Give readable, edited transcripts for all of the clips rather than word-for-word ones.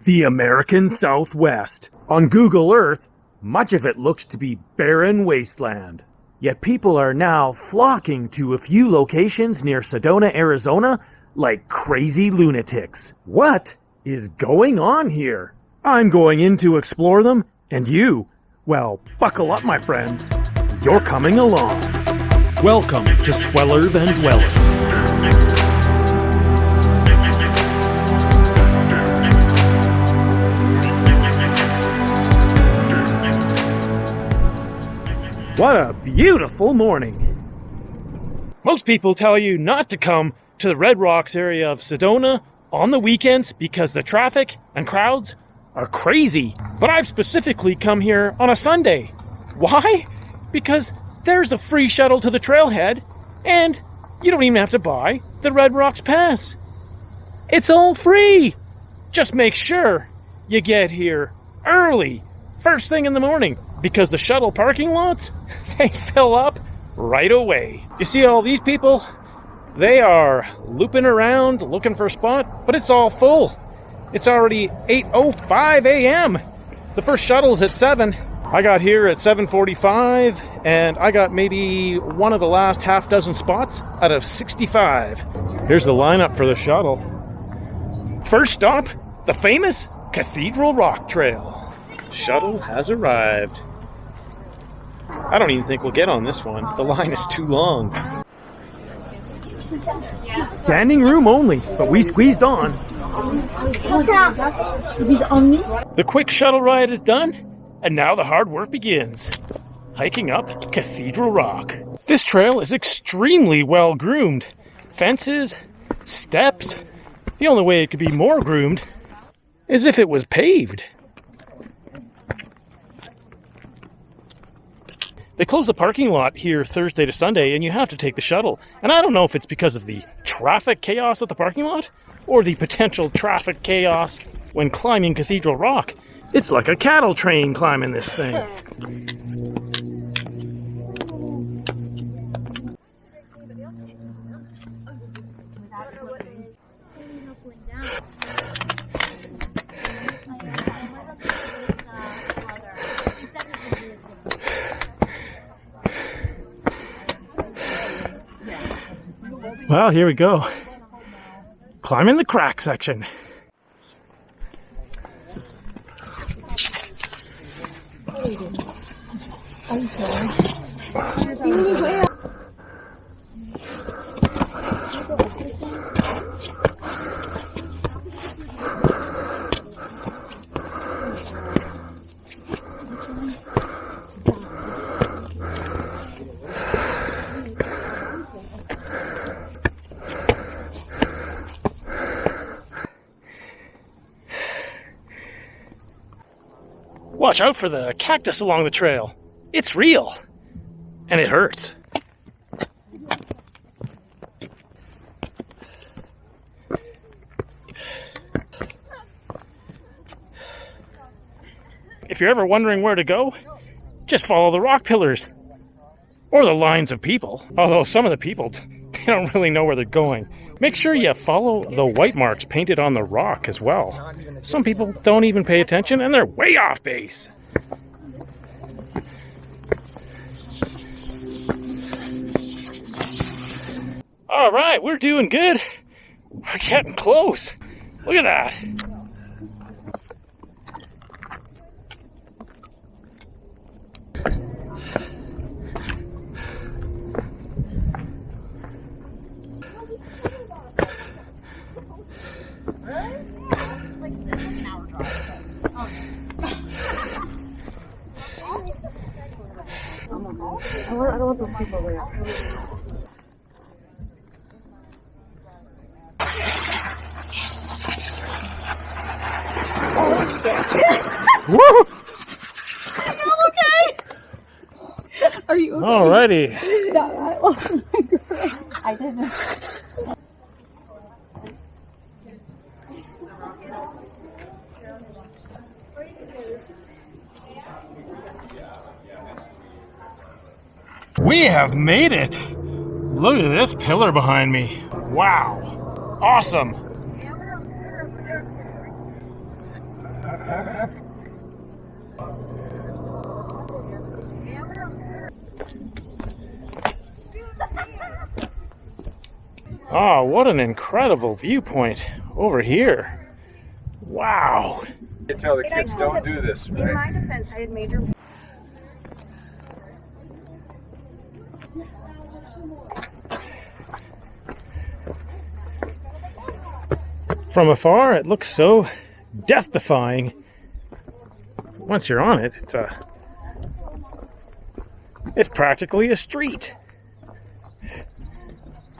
The American Southwest. On Google Earth, much of it looks to be barren wasteland. Yet people are now flocking to a few locations near Sedona, Arizona, like crazy lunatics. What is going on here? I'm going in to explore them, and you, well, buckle up, my friends. You're coming along. Welcome to SWELLER'S and Dwellers. What a beautiful morning! Most people tell you not to come to the Red Rocks area of Sedona on the weekends because the traffic and crowds are crazy. But I've specifically come here on a Sunday. Why? Because there's a free shuttle to the trailhead and you don't even have to buy the Red Rocks pass. It's all free! Just make sure you get here early, first thing in the morning. Because the shuttle parking lots, they fill up right away. You see all these people? They are looping around looking for a spot, but it's all full. It's already 8:05 a.m. The first shuttle is at 7. I got here at 7:45, and I got maybe one of the last half dozen spots out of 65. Here's the lineup for the shuttle. First stop, the famous Cathedral Rock Trail. Shuttle has arrived. I don't even think we'll get on this one. The line is too long. Standing room only, but we squeezed on. The quick shuttle ride is done, and now the hard work begins. Hiking up Cathedral Rock. This trail is extremely well groomed. Fences, steps. The only way it could be more groomed is if it was paved. They close the parking lot here Thursday to Sunday, and you have to take the shuttle. And I don't know if it's because of the traffic chaos at the parking lot, or the potential traffic chaos when climbing Cathedral Rock. It's like a cattle train climbing this thing. Well, here we go. Climbing the crack section. Watch out for the cactus along the trail. It's real. And it hurts. If you're ever wondering where to go, just follow the rock pillars. Or the lines of people. Although some of the people, they don't really know where they're going. Make sure you follow the white marks painted on the rock as well. Some people don't even pay attention and they're way off base. All right, we're doing good. We're getting close. Look at that. I don't want those people there. Oh shit! Woo! Are you okay? Are you okay? Alrighty. Yeah, oh my God. I didn't. We have made it! Look at this pillar behind me. Wow. Awesome. Oh, what an incredible viewpoint over here. Wow. You tell the kids don't do this, right? In my defense, I had major. From afar, it looks so death-defying. Once you're on it, it's practically a street.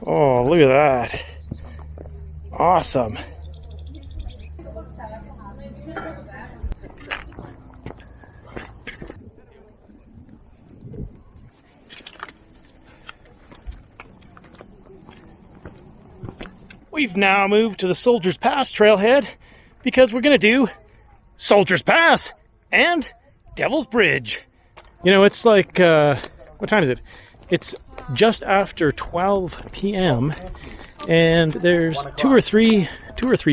Oh, look at that. Awesome. We've now moved to the Soldier's Pass trailhead because we're going to do Soldier's Pass and Devil's Bridge. You know, it's like, what time is it? It's just after 12 p.m. and there's two or three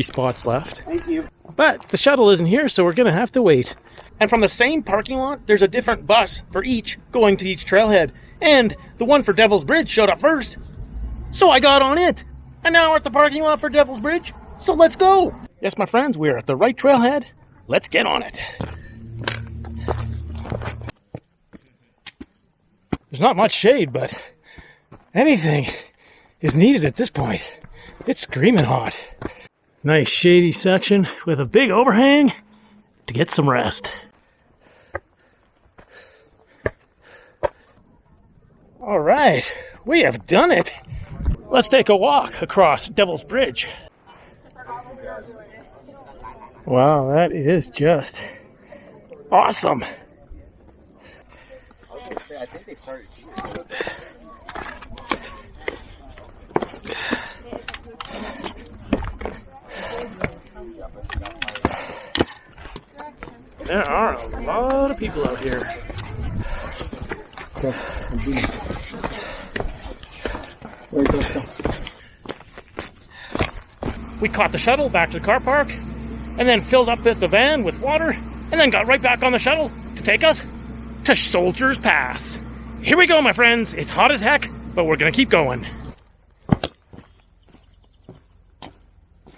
spots left. Thank you. But the shuttle isn't here, so we're going to have to wait. And from the same parking lot, there's a different bus for each going to each trailhead. And the one for Devil's Bridge showed up first. So I got on it. And now we're at the parking lot for Devil's Bridge. So let's go. Yes, my friends, we're at the right trailhead. Let's get on it. There's not much shade, but anything is needed at this point. It's screaming hot. Nice shady section with a big overhang to get some rest. All right, we have done it. Let's take a walk across Devil's Bridge. Wow, that is just awesome. I think they started here. There are a lot of people out here. We caught the shuttle back to the car park, and then filled up the van with water, and then got right back on the shuttle to take us to Soldier's Pass. Here we go, my friends. It's hot as heck, but we're gonna keep going.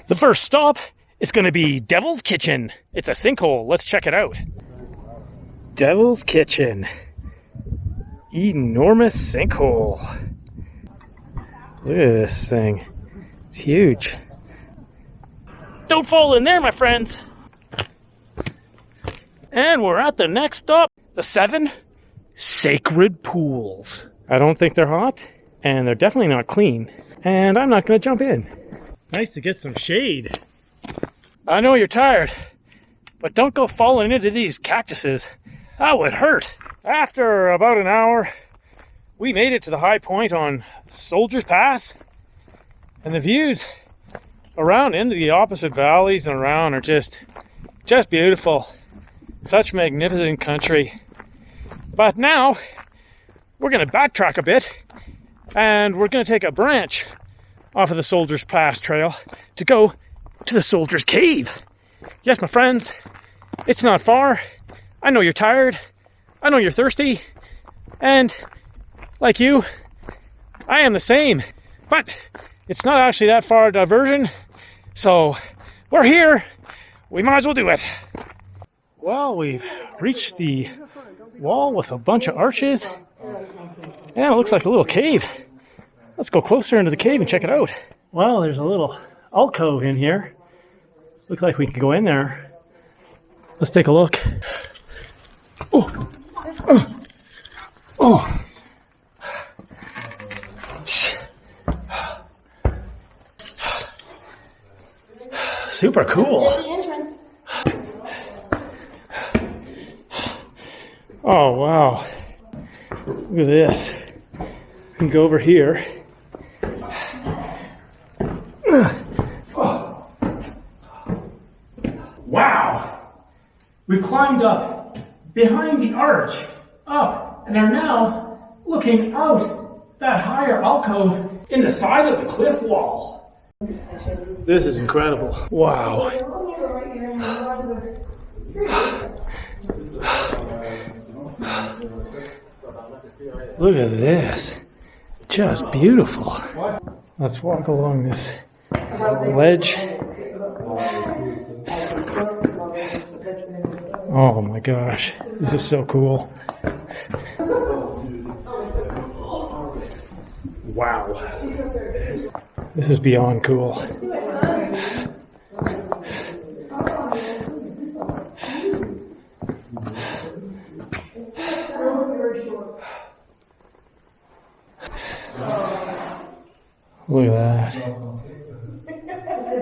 The first stop is gonna be Devil's Kitchen. It's a sinkhole. Let's check it out. Devil's Kitchen. Enormous sinkhole. Look at this thing. It's huge. Don't fall in there, my friends. And we're at the next stop, the 7 Sacred Pools. I don't think they're hot, and they're definitely not clean. And I'm not going to jump in. Nice to get some shade. I know you're tired, but don't go falling into these cactuses. That would hurt. After about an hour, we made it to the high point on Soldier's Pass. And the views around into the opposite valleys and around are just beautiful. Such magnificent country. But now we're going to backtrack a bit, and we're going to take a branch off of the Soldier's Pass trail to go to the Soldier's Cave. Yes, my friends, it's not far. I know you're tired. I know you're thirsty. And like you, I am the same. But it's not actually that far a diversion. So we're here. We might as well do it. Well, we've reached the wall with a bunch of arches. And it looks like a little cave. Let's go closer into the cave and check it out. Well, there's a little alcove in here. Looks like we can go in there. Let's take a look. Oh. Oh. Super cool. Oh, wow. Look at this. We can go over here. Wow. We've climbed up behind the arch, up, and are now looking out that higher alcove in the side of the cliff wall. This is incredible. Wow. Look at this. Just beautiful. Let's walk along this ledge. Oh my gosh. This is so cool. Wow. This is beyond cool. Look at that.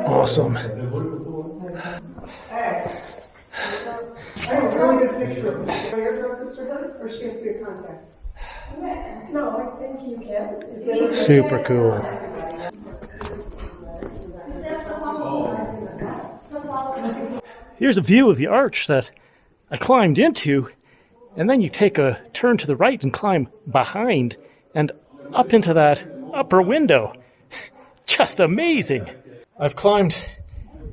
Awesome. Super cool. Here's a view of the arch that I climbed into, and then you take a turn to the right and climb behind and up into that upper window. Just amazing. I've climbed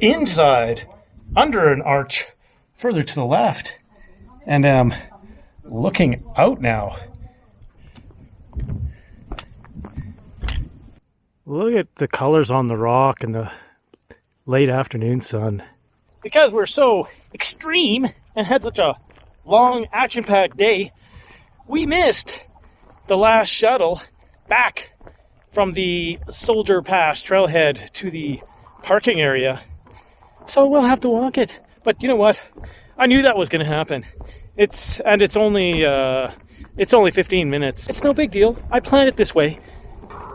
inside under an arch further to the left and am looking out now. Look at the colors on the rock in the late afternoon sun. Because we're so extreme and had such a long action-packed day, we missed the last shuttle back from the Soldier Pass trailhead to the parking area. So we'll have to walk it. But you know what? I knew that was going to happen. It's only 15 minutes. It's no big deal. I planned it this way.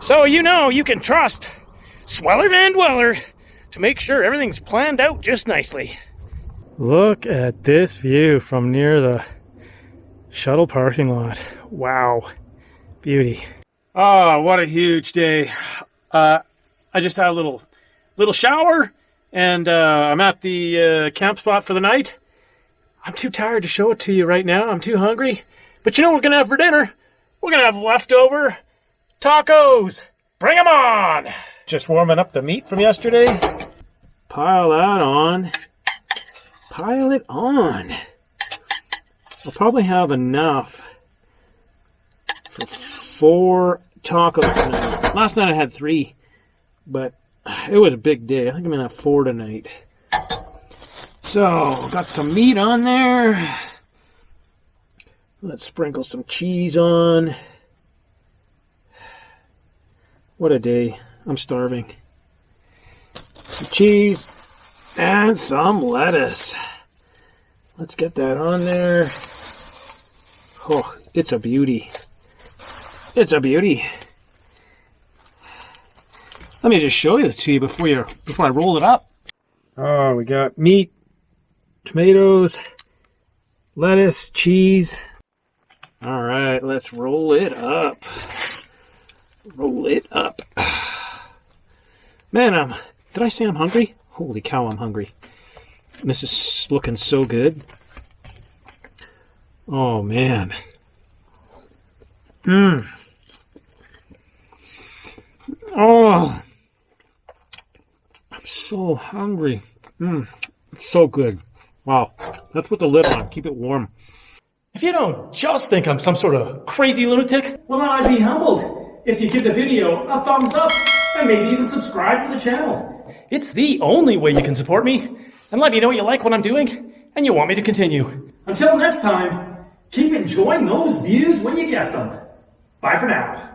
So you know you can trust Sweller Van Dweller to make sure everything's planned out just nicely. Look at this view from near the shuttle parking lot. Wow. Beauty. Oh, what a huge day. I just had a little shower, and I'm at the camp spot for the night. I'm too tired to show it to you right now. I'm too hungry. But you know what we're going to have for dinner? We're going to have leftover tacos. Bring them on! Just warming up the meat from yesterday. Pile that on. Pile it on. I'll probably have enough for 4 tacos tonight. Last night I had 3, but it was a big day. I think I'm going to have 4 tonight. So, got some meat on there. Let's sprinkle some cheese on. What a day. I'm starving. Some cheese and some lettuce. Let's get that on there. Oh, it's a beauty. It's a beauty. Let me just show you this to you before I roll it up. Oh, we got meat, tomatoes, lettuce, cheese. All right, let's roll it up. Roll it up. Man, did I say I'm hungry? Holy cow, I'm hungry. This is looking so good. Oh, man. Oh, I'm so hungry. It's so good. Wow. Let's put the lid on. Keep it warm. If you don't just think I'm some sort of crazy lunatic, well, then I'd be humbled if you give the video a thumbs up and maybe even subscribe to the channel. It's the only way you can support me and let me know you like what I'm doing and you want me to continue. Until next time, keep enjoying those views when you get them. Bye for now.